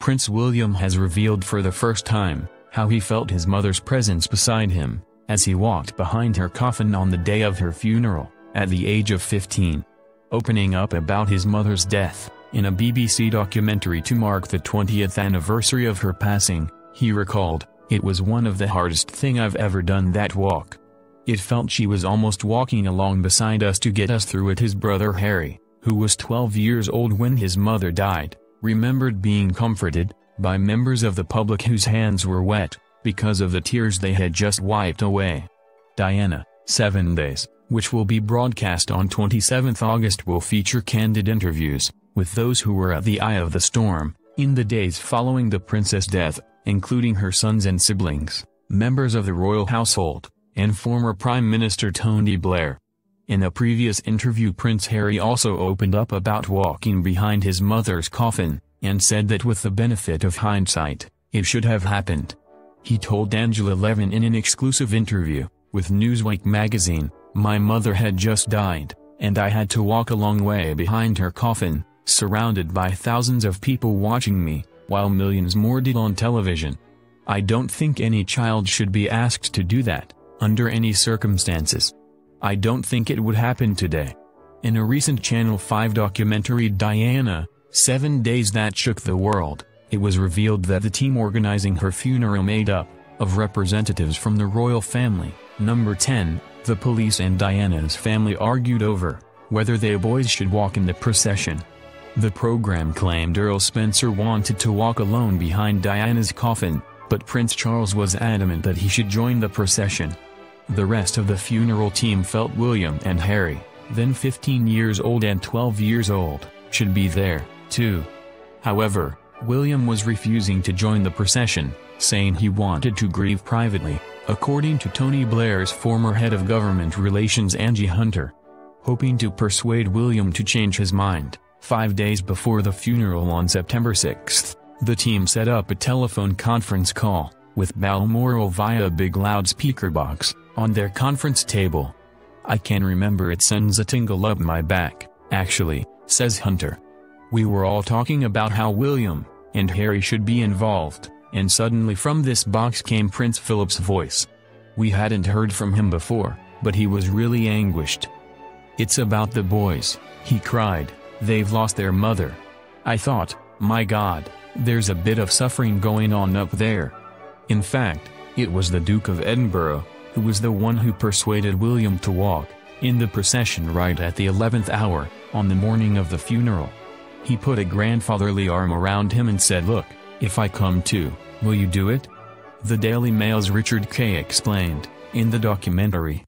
Prince William has revealed for the first time how he felt his mother's presence beside him as he walked behind her coffin on the day of her funeral, at the age of 15. Opening up about his mother's death, in a BBC documentary to mark the 20th anniversary of her passing, he recalled, "It was one of the hardest thing I've ever done, that walk. It felt she was almost walking along beside us to get us through it." His brother Harry, who was 12 years old when his mother died, remembered being comforted by members of the public whose hands were wet because of the tears they had just wiped away. Diana, 7 Days, which will be broadcast on 27 August, will feature candid interviews with those who were at the eye of the storm in the days following the princess' death, including her sons and siblings, members of the royal household, and former Prime Minister Tony Blair. In a previous interview, Prince Harry also opened up about walking behind his mother's coffin, and said that with the benefit of hindsight, it should have happened. He told Angela Levin in an exclusive interview with Newsweek magazine, "My mother had just died, and I had to walk a long way behind her coffin, surrounded by thousands of people watching me, while millions more did on television. I don't think any child should be asked to do that, under any circumstances. I don't think it would happen today." In a recent Channel 5 documentary, Diana, 7 Days That Shook the World, it was revealed that the team organizing her funeral made up of representatives from the royal family. Number 10, the police and Diana's family argued over whether their boys should walk in the procession. The program claimed Earl Spencer wanted to walk alone behind Diana's coffin, but Prince Charles was adamant that he should join the procession. The rest of the funeral team felt William and Harry, then 15 years old and 12 years old, should be there, too. However, William was refusing to join the procession, saying he wanted to grieve privately, according to Tony Blair's former head of government relations Angie Hunter. Hoping to persuade William to change his mind, 5 days before the funeral on September 6, the team set up a telephone conference call with Balmoral via a big loudspeaker box on their conference table. "I can remember it sends a tingle up my back, actually," says Hunter. "We were all talking about how William and Harry should be involved, and suddenly from this box came Prince Philip's voice. We hadn't heard from him before, but he was really anguished. 'It's about the boys,' he cried. 'They've lost their mother.' I thought, my God, there's a bit of suffering going on up there." In fact, it was the Duke of Edinburgh who was the one who persuaded William to walk in the procession right at the 11th hour, on the morning of the funeral. He put a grandfatherly arm around him and said, "Look, if I come too, will you do it?" The Daily Mail's Richard Kay explained, in the documentary,